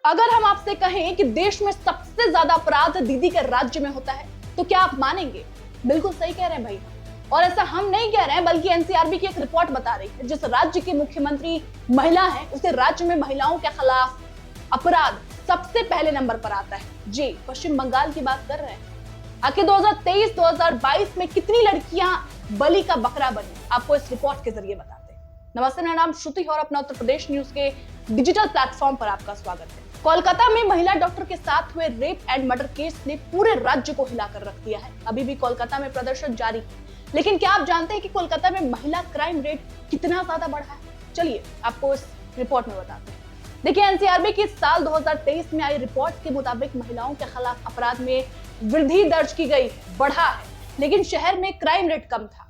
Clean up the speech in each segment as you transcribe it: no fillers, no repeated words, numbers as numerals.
अगर हम आपसे कहें कि देश में सबसे ज्यादा अपराध दीदी के राज्य में होता है तो क्या आप मानेंगे? बिल्कुल सही कह रहे हैं भाई। और ऐसा हम नहीं कह रहे हैं बल्कि एनसीआरबी की एक रिपोर्ट बता रही है। जिस राज्य की मुख्यमंत्री महिला है उसे राज्य में महिलाओं के खिलाफ अपराध सबसे पहले नंबर पर आता है। जी, पश्चिम बंगाल की बात कर रहे हैं। आखिर 2023-2022 में कितनी लड़कियां बलि का बकरा बनी, आपको इस रिपोर्ट के जरिए बताते हैं। नमस्ते, मेरा नाम श्रुति और अपना उत्तर प्रदेश न्यूज के डिजिटल प्लेटफॉर्म पर आपका स्वागत है। कोलकाता में महिला डॉक्टर के साथ हुए रेप एंड मर्डर केस ने पूरे राज्य को हिलाकर रख दिया है। अभी भी कोलकाता में प्रदर्शन जारी है, लेकिन क्या आप जानते हैं कि कोलकाता में महिला क्राइम रेट कितना ज्यादा बढ़ा है? चलिए आपको इस रिपोर्ट में बताते हैं। देखिए, एनसीआरबी की साल 2023 में आई रिपोर्ट के मुताबिक महिलाओं के खिलाफ अपराध में वृद्धि दर्ज की गई है, बढ़ा है, लेकिन शहर में क्राइम रेट कम था।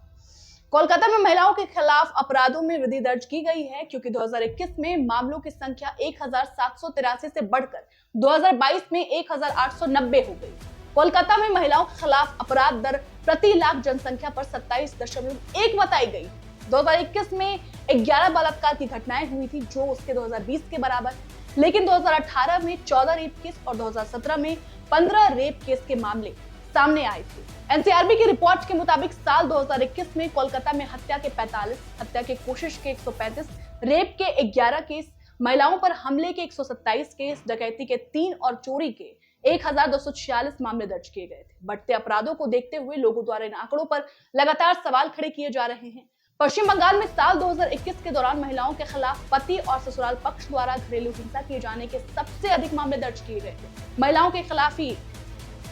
कोलकाता में महिलाओं के खिलाफ अपराधों में वृद्धि दर्ज की गई है क्योंकि 2021 में मामलों की संख्या 1783 से बढ़कर 2022 में 1890 हो गई। कोलकाता में महिलाओं के खिलाफ अपराध दर प्रति लाख जनसंख्या पर 27.1 बताई गई। 2021 में 11 बलात्कार की घटनाएं हुई थी, जो उसके 2020 के बराबर, लेकिन 2018 में 14 रेप केस और 2017 में 15 रेप केस के मामले सामने आए थे। एनसीआरबी की रिपोर्ट के मुताबिक साल 2021 में कोलकाता में हत्या के 45, हत्या के कोशिश के 135, रेप के 11 केस, महिलाओं पर हमले के 127 केस, डकैती के 3 और चोरी के 1246 मामले दर्ज किए गए थे। बढ़ते अपराधों को देखते हुए लोगों द्वारा इन आंकड़ों पर लगातार सवाल खड़े किए जा रहे हैं। पश्चिम बंगाल में साल 2021 के दौरान महिलाओं के खिलाफ पति और ससुराल पक्ष द्वारा घरेलू हिंसा किए जाने के सबसे अधिक मामले दर्ज किए गए थे। महिलाओं के खिलाफ ही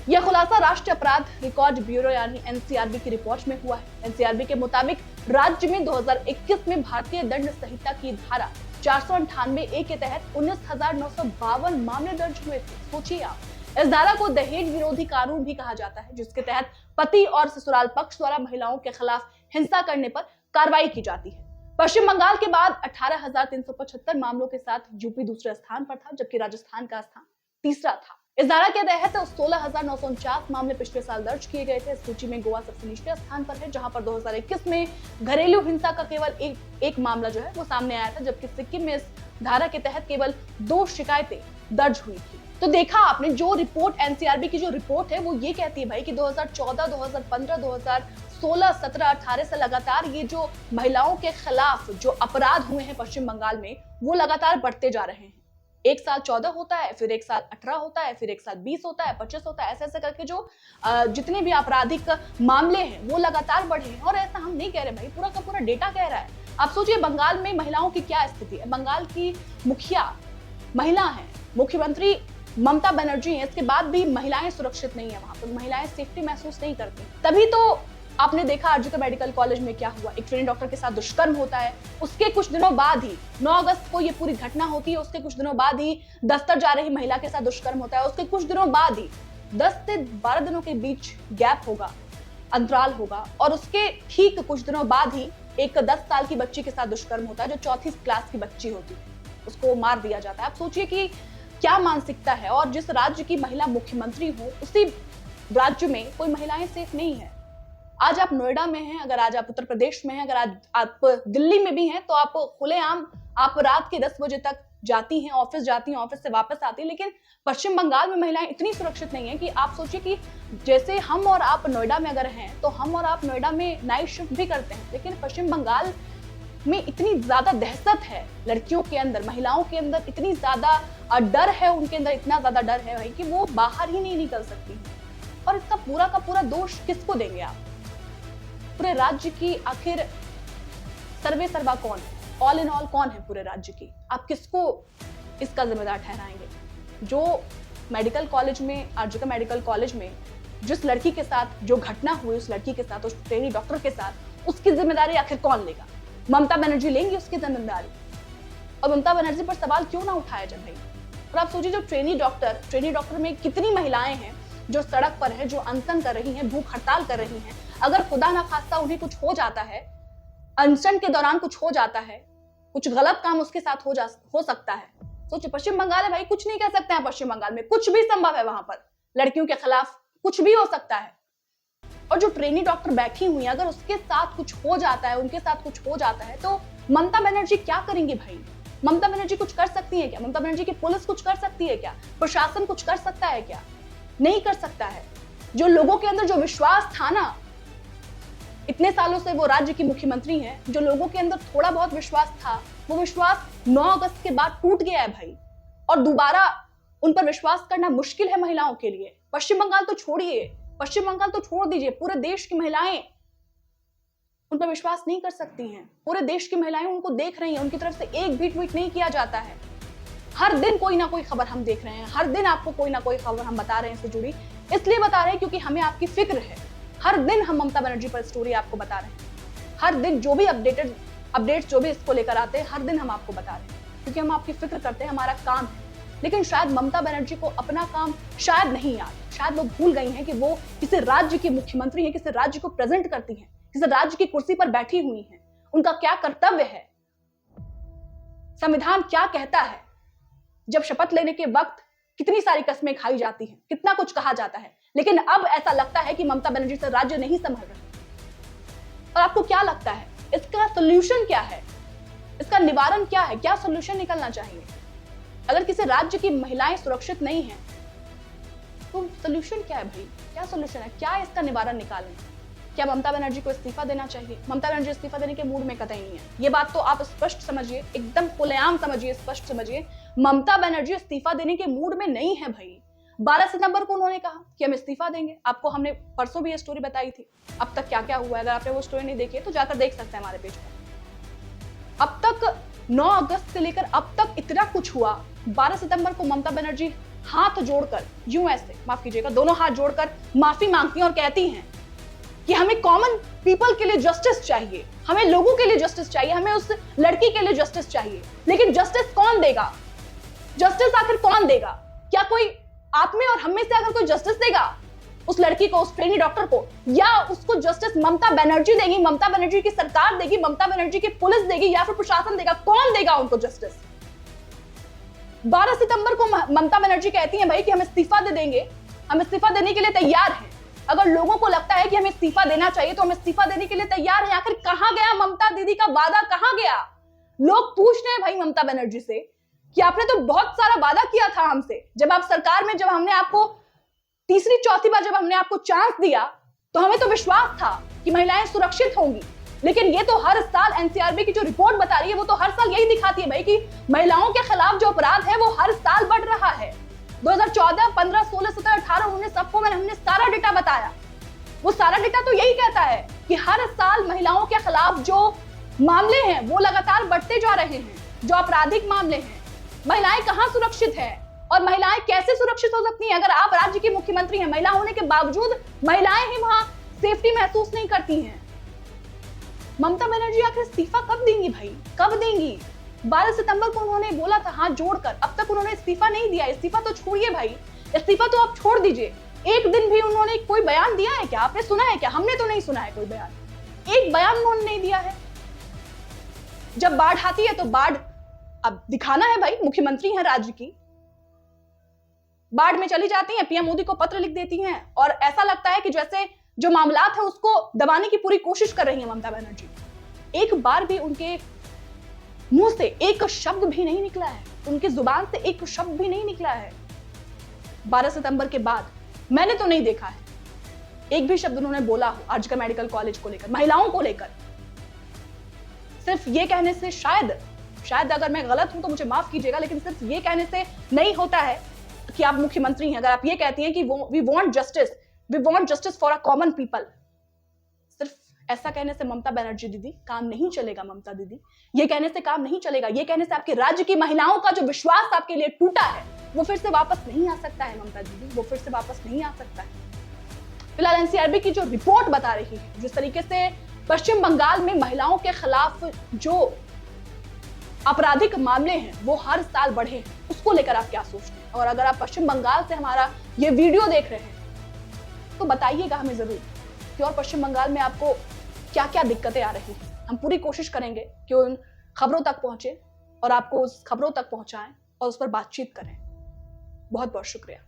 यह खुलासा राष्ट्रीय अपराध रिकॉर्ड ब्यूरो यानी एनसीआरबी की रिपोर्ट में हुआ है। एनसीआरबी के मुताबिक राज्य में 2021 में भारतीय दंड संहिता की धारा 498 के तहत 19,952 मामले दर्ज हुए थे। सोचिए आप, इस धारा को दहेज विरोधी कानून भी कहा जाता है, जिसके तहत पति और ससुराल पक्ष द्वारा महिलाओं के खिलाफ हिंसा करने पर कार्रवाई की जाती है। पश्चिम बंगाल के बाद 18,375 मामलों के साथ यूपी दूसरे स्थान पर था, जबकि राजस्थान का स्थान तीसरा था। इस धारा के तहत 16,949 मामले पिछले साल दर्ज किए गए थे। सूची में गोवा सबसे निचले स्थान पर है, जहां पर 2021 में घरेलू हिंसा का केवल एक मामला जो है वो सामने आया था, जबकि सिक्किम में इस धारा के तहत केवल 2 शिकायतें दर्ज हुई थी। तो देखा आपने, जो रिपोर्ट एनसीआरबी की जो रिपोर्ट है वो ये कहती है भाई कि 2014, 2015, 2016, 17, 18 से लगातार ये जो महिलाओं के खिलाफ जो अपराध हुए हैं पश्चिम बंगाल में, वो लगातार बढ़ते जा रहे हैं। एक साल 14 होता है, फिर एक साल 18 होता है, फिर एक साल 20 होता है, 25 होता है, ऐसे ऐसे करके जो जितने भी आपराधिक मामले हैं वो लगातार बढ़े हैं। और ऐसा हम नहीं कह रहे भाई, पूरा का पूरा डेटा कह रहा है। आप सोचिए बंगाल में महिलाओं की क्या स्थिति है। बंगाल की मुखिया महिला है, मुख्यमंत्री ममता बनर्जी है, इसके बाद भी महिलाएं सुरक्षित नहीं है। वहां पर महिलाएं सेफ्टी महसूस नहीं करती। तभी तो आपने देखा आरजीकर मेडिकल कॉलेज में क्या हुआ, एक ट्रेनी डॉक्टर के साथ दुष्कर्म होता है। उसके कुछ दिनों बाद ही 9 अगस्त को ये पूरी घटना होती है। उसके कुछ दिनों बाद ही दफ्तर जा रही महिला के साथ दुष्कर्म होता है। उसके कुछ दिनों बाद ही 10 से 12 दिनों के बीच गैप होगा, अंतराल होगा, और उसके ठीक कुछ दिनों बाद ही एक 10 साल की बच्ची के साथ दुष्कर्म होता है, जो 4थी क्लास की बच्ची होती है, उसको मार दिया जाता है। आप सोचिए कि क्या मानसिकता है। और जिस राज्य की महिला मुख्यमंत्री हो, उसी राज्य में कोई महिलाएं सेफ नहीं है। आज आप नोएडा में हैं, अगर आज आप उत्तर प्रदेश में हैं, अगर आज आप दिल्ली में भी हैं, तो आप खुलेआम आप रात के 10 बजे तक जाती हैं, ऑफिस जाती हैं, ऑफिस से वापस आती हैं। लेकिन पश्चिम बंगाल में महिलाएं इतनी सुरक्षित नहीं है कि आप सोचिए कि जैसे हम और आप नोएडा में अगर हैं, तो हम और आप नोएडा में नाइट शिफ्ट भी करते हैं, लेकिन पश्चिम बंगाल में इतनी ज्यादा दहशत है लड़कियों के अंदर, महिलाओं के अंदर इतनी ज्यादा डर है, उनके अंदर इतना ज्यादा डर है भाई कि वो बाहर ही नहीं निकल सकती। और इसका पूरा का पूरा दोष किसको देंगे आप? पूरे राज्य की आखिर सर्वे सर्वा कौन है? ऑल इन ऑल कौन है पूरे राज्य की? आप किसको इसका जिम्मेदार ठहराएंगे? जो मेडिकल कॉलेज में, आरजीकर मेडिकल कॉलेज में जिस लड़की के साथ जो घटना हुई, उस लड़की के साथ, उस ट्रेनी डॉक्टर के साथ, उसकी जिम्मेदारी आखिर कौन लेगा? ममता बनर्जी लेंगी उसकी जिम्मेदारी? और ममता बनर्जी पर सवाल क्यों ना उठाया जाए भाई? और आप सोचिए, जो ट्रेनी डॉक्टर में कितनी महिलाएं हैं जो सड़क पर है, जो अनशन कर रही हैं, भूख हड़ताल कर रही हैं। अगर खुदा ना खास्ता उन्हें कुछ हो जाता है, अनशन के दौरान कुछ हो जाता है, कुछ गलत काम उसके साथ हो सकता है। सोचिए, पश्चिम बंगाल है भाई, कुछ नहीं कह सकते हैं। पश्चिम बंगाल में कुछ भी संभव है, वहां पर लड़कियों के खिलाफ कुछ भी हो सकता है। और जो ट्रेनी डॉक्टर बैठी हुई है, अगर उसके साथ कुछ हो जाता है, उनके साथ कुछ हो जाता है, तो ममता बनर्जी क्या करेंगी भाई? ममता बनर्जी कुछ कर सकती है क्या? ममता बनर्जी की पुलिस कुछ कर सकती है क्या? प्रशासन कुछ कर सकता है क्या? नहीं कर सकता है। जो लोगों के अंदर जो विश्वास था ना, इतने सालों से वो राज्य की मुख्यमंत्री हैं, जो लोगों के अंदर थोड़ा बहुत विश्वास था, वो विश्वास 9 अगस्त के बाद टूट गया है भाई। और दोबारा उन पर विश्वास करना मुश्किल है महिलाओं के लिए। पश्चिम बंगाल तो छोड़िए, पश्चिम बंगाल तो छोड़ दीजिए, पूरे देश की महिलाएं उन पर विश्वास नहीं कर सकती हैं। पूरे देश की महिलाएं उनको देख रही हैं, उनकी तरफ से एक भी ट्वीट नहीं किया जाता है। हर दिन कोई ना कोई खबर हम देख रहे हैं, हर दिन आपको कोई ना कोई खबर हम बता रहे हैं इससे जुड़ी। इसलिए बता रहे हैं क्योंकि हमें आपकी फिक्र है। हर दिन हम ममता बनर्जी पर स्टोरी आपको बता रहे हैं। हर दिन जो भी अपडेट्स जो भी इसको लेकर आते हैं, हर दिन हम आपको बता रहे हैं क्योंकि हम आपकी फिक्र करते हैं, हमारा काम है। लेकिन शायद ममता बनर्जी को अपना काम शायद नहीं याद, शायद वो भूल गई हैं कि वो किसी राज्य की मुख्यमंत्री हैं, किसी राज्य को प्रेजेंट करती हैं, किसी राज्य की कुर्सी पर बैठी हुई हैं। उनका क्या कर्तव्य है, संविधान क्या कहता है, जब शपथ लेने के वक्त कितनी सारी कस्में खाई जाती हैं, कितना कुछ कहा जाता है। लेकिन अब ऐसा लगता है कि ममता बनर्जी से राज्य नहीं संभल रहा। और आपको क्या लगता है इसका सोल्यूशन क्या है, इसका निवारण क्या है, क्या सोल्यूशन निकलना चाहिए? अगर किसी राज्य की महिलाएं सुरक्षित नहीं है तो सोल्यूशन क्या है भाई? क्या सोल्यूशन है? क्या इसका निवारण निकालें? क्या ममता बनर्जी को इस्तीफा देना चाहिए? ममता बनर्जी इस्तीफा देने के मूड में कतई नहीं है। ये बात तो आप स्पष्ट समझिए, एकदम खुलेआम समझिए, स्पष्ट समझिए। ममता बनर्जी इस्तीफा देने के मूड में नहीं है भाई। 12 सितंबर को उन्होंने कहा कि हम इस्तीफा देंगे। आपको हमने परसों भी ये स्टोरी बताई थी। अब तक क्या क्या हुआ है, अगर आपने वो स्टोरी नहीं देखी है तो जाकर देख सकते हैं हमारे पेज पर। अब तक 9 अगस्त से लेकर अब तक इतना कुछ हुआ। 12 सितंबर को ममता बनर्जी हाथ जोड़कर, यूं ऐसे, माफ कीजिएगा, दोनों हाथ जोड़कर माफी मांगती हैं और कहती हैं कि हमें कॉमन पीपल के लिए जस्टिस चाहिए, हमें लोगों के लिए जस्टिस चाहिए, हमें उस लड़की के लिए जस्टिस चाहिए। लेकिन जस्टिस कौन देगा? जस्टिस आखिर कौन देगा? क्या कोई आप में और हम में से अगर कोई जस्टिस देगा उस लड़की को, उस ट्रेनी डॉक्टर को, या उसको जस्टिस ममता बनर्जी देगी, ममता बनर्जी की सरकार देगी, ममता बनर्जी की पुलिस देगी, या फिर प्रशासन देगा? कौन देगा उनको जस्टिस? 12 सितंबर को ममता बनर्जी कहती हैं भाई कि हम इस्तीफा दे देंगे, हम इस्तीफा देने के लिए तैयार हैं। अगर लोगों को लगता है कि हमें इस्तीफा देना चाहिए तो हम इस्तीफा देने के लिए तैयार हैं। आखिर कहां गया ममता दीदी का वादा, कहां गया? लोग पूछ रहे हैं भाई ममता बनर्जी से कि आपने तो बहुत सारा वादा किया था हमसे। जब आप सरकार में, जब हमने आपको तीसरी चौथी बार जब हमने आपको चांस दिया तो हमें तो विश्वास था कि महिलाएं सुरक्षित होंगी। लेकिन ये तो हर साल एनसीआरबी की जो रिपोर्ट बता रही है वो तो हर साल यही दिखाती है भाई कि महिलाओं के खिलाफ जो अपराध है वो हर साल बढ़ रहा है। 2014, 15, 16, 17, 18, 19 सबको हमने सारा डेटा बताया। वो सारा डेटा तो यही कहता है कि हर साल महिलाओं के खिलाफ जो मामले हैं वो लगातार बढ़ते जा रहे हैं, जो आपराधिक मामले हैं। महिलाएं कहां सुरक्षित हैं और महिलाएं कैसे सुरक्षित हो सकती हैं? अगर आप राज्य की मुख्यमंत्री हैं, महिला होने के बावजूद महिलाएं ही वहां सेफ्टी महसूस नहीं करती हैं। ममता बनर्जी आखिर इस्तीफा कब देंगी भाई, कब देंगी? 12 सितंबर को उन्होंने बोला था हाथ जोड़कर, अब तक उन्होंने इस्तीफा नहीं दिया। इस्तीफा तो छोड़िए भाई, इस्तीफा तो आप छोड़ दीजिए। एक दिन भी उन्होंने कोई बयान दिया है क्या? आपने सुना है क्या? हमने तो नहीं सुना है कोई बयान, एक बयान उन्होंने नहीं दिया है। जब बाढ़ आती है तो बाढ़ अब दिखाना है भाई, मुख्यमंत्री हैं राज्य की, बाढ़ में चली जाती हैं, पीएम मोदी को पत्र लिख देती हैं और ऐसा लगता है कि जैसे जो मामलात है उसको दबाने की पूरी कोशिश कर रही है ममता बनर्जी। एक बार भी उनके मुंह से एक शब्द भी नहीं निकला है, उनकी जुबान से एक शब्द भी नहीं निकला है। 12 सितंबर के बाद मैंने तो नहीं देखा है एक भी शब्द उन्होंने बोला हो आजकल मेडिकल कॉलेज को लेकर, महिलाओं को लेकर। सिर्फ ये कहने से, शायद अगर मैं गलत हूं तो मुझे माफ कीजिएगा, लेकिन सिर्फ ये कहने से नहीं होता है कि आप मुख्यमंत्री हैं। अगर आप ये कहती हैं कि we want justice for a common people, सिर्फ ऐसा कहने से ममता बनर्जी दीदी काम नहीं चलेगा। ममता दीदी, ये कहने से काम नहीं चलेगा। ये कहने से आपके राज्य की महिलाओं का जो विश्वास आपके लिए टूटा है वो फिर से वापस नहीं आ सकता है। ममता दीदी, वो फिर से वापस नहीं आ सकता है। फिलहाल एनसीआरबी की जो रिपोर्ट बता रही है, जिस तरीके से पश्चिम बंगाल में महिलाओं के खिलाफ जो आपराधिक मामले हैं वो हर साल बढ़े हैं, उसको लेकर आप क्या सोचते हैं? और अगर आप पश्चिम बंगाल से हमारा ये वीडियो देख रहे हैं तो बताइएगा हमें जरूर कि और पश्चिम बंगाल में आपको क्या क्या दिक्कतें आ रही हैं। हम पूरी कोशिश करेंगे कि उन खबरों तक पहुंचे और आपको उस खबरों तक पहुंचाएं और उस पर बातचीत करें। बहुत बहुत शुक्रिया।